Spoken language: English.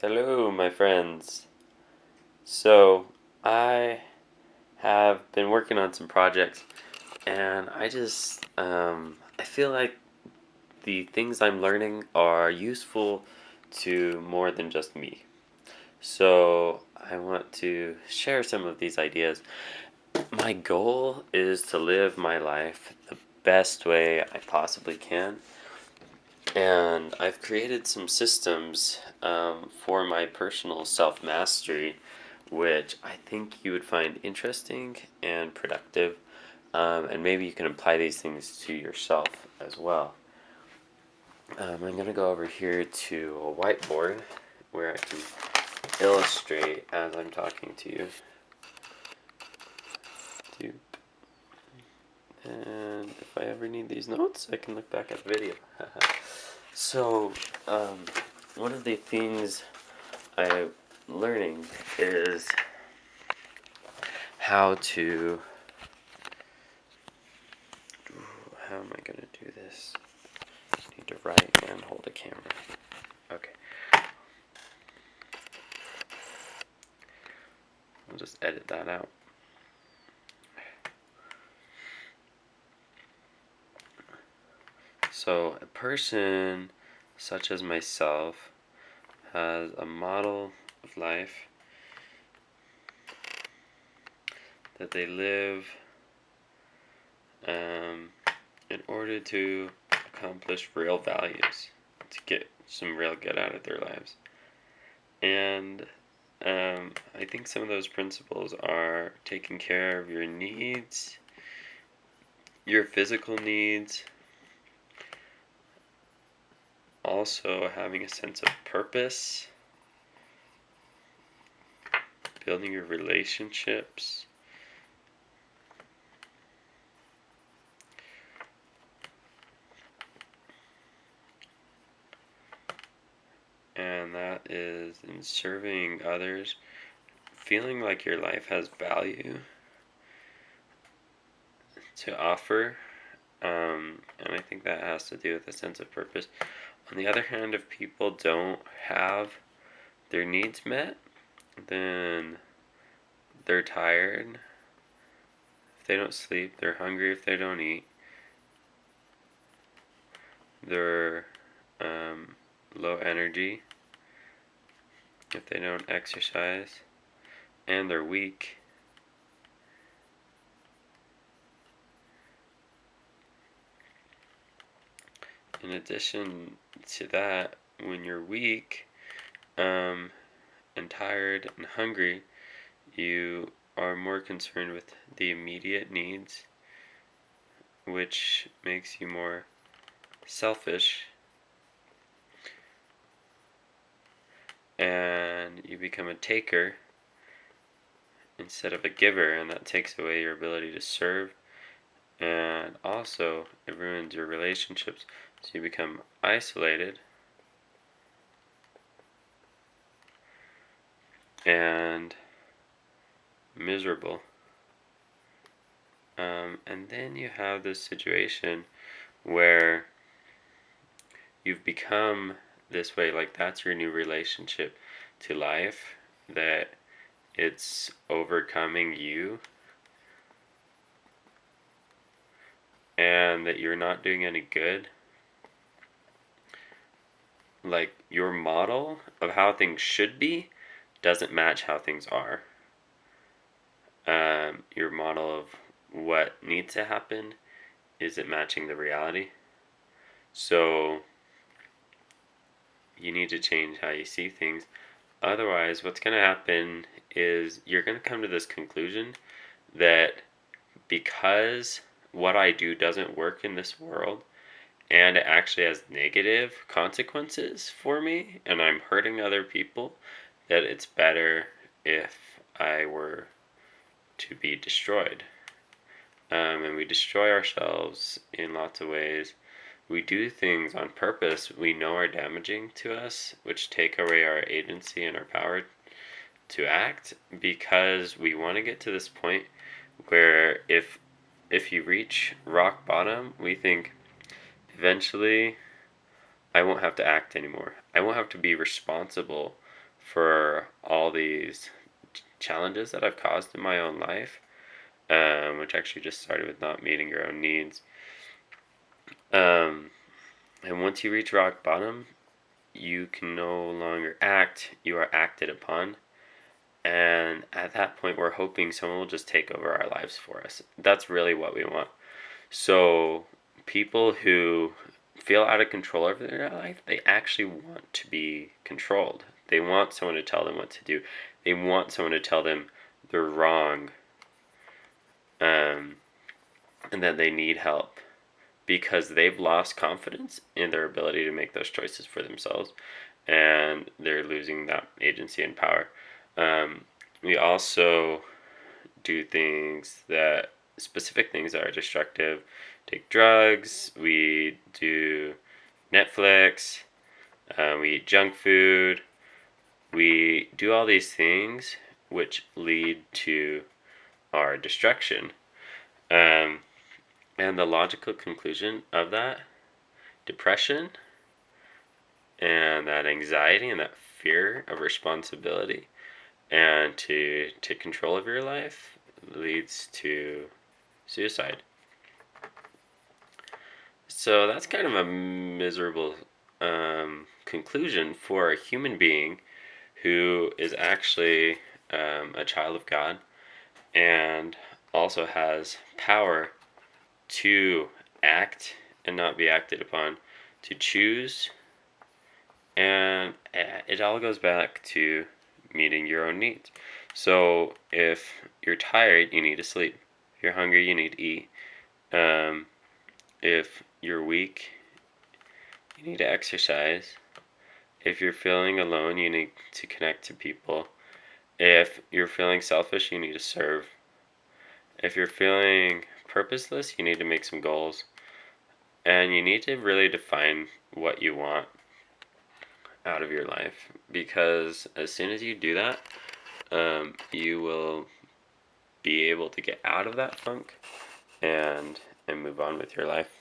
Hello, my friends. So, I have been working on some projects, and I feel like the things I'm learning are useful to more than just me. So, I want to share some of these ideas. My goal is to live my life the best way I possibly can, and I've created some systems for my personal self mastery, which I think you would find interesting and productive. And maybe you can apply these things to yourself as well. I'm going to go over here to a whiteboard where I can illustrate as I'm talking to you. And if I ever need these notes, I can look back at the video. So, um, one of the things I'm learning is how to. How am I going to do this? I need to write and hold a camera. Okay. I'll just edit that out. So, a person such as myself has a model of life that they live um, in order to accomplish real values, to get some real good out of their lives. And I think some of those principles are taking care of your needs, your physical needs, also having a sense of purpose, building your relationships, and that is in serving others, feeling like your life has value to offer. And I think that has to do with a sense of purpose. On the other hand, if people don't have their needs met, then they're tired. If they don't sleep, they're hungry if they don't eat. They're low energy if they don't exercise, and they're weak. In addition to that, when you're weak and tired and hungry, you are more concerned with the immediate needs, which makes you more selfish, and you become a taker instead of a giver, and that takes away your ability to serve, and also it ruins your relationships, so you become isolated and miserable. And then you have this situation where you've become this way, like that's your new relationship to life, that it's overcoming you, and that you're not doing any good. Like your model of how things should be doesn't match how things are. Your model of what needs to happen isn't matching the reality. So you need to change how you see things. Otherwise, what's going to happen is you're going to come to this conclusion that because what I do doesn't work in this world and it actually has negative consequences for me and I'm hurting other people, that it's better if I were to be destroyed. And we destroy ourselves in lots of ways. We do things on purpose we know are damaging to us, which take away our agency and our power to act, because we want to get to this point where if you reach rock bottom, we think eventually I won't have to act anymore. I won't have to be responsible for all these challenges that I've caused in my own life, which actually just started with not meeting your own needs. Um, and once you reach rock bottom, you can no longer act, you are acted upon. And at that point, we're hoping someone will just take over our lives for us. That's really what we want. So, people who feel out of control over their life, they actually want to be controlled. They want someone to tell them what to do. They want someone to tell them they're wrong, um, and that they need help because they've lost confidence in their ability to make those choices for themselves, and they're losing that agency and power. Um, we also do things that specific things that are destructive. Take drugs. We do Netflix. We eat junk food. We do all these things which lead to our destruction. Um, and the logical conclusion of that depression and that anxiety and that fear of responsibility and to take control of your life leads to suicide. So that's kind of a miserable conclusion for a human being who is actually a child of God and also has power to act and not be acted upon, to choose, and it all goes back to meeting your own needs. So if you're tired, you need to sleep. If you're hungry, you need to eat. Um, if you're weak, you need to exercise. If you're feeling alone, you need to connect to people. If you're feeling selfish, you need to serve. If you're feeling purposeless, you need to make some goals. And you need to really define what you want out of your life. Because as soon as you do that, you will be able to get out of that funk and move on with your life.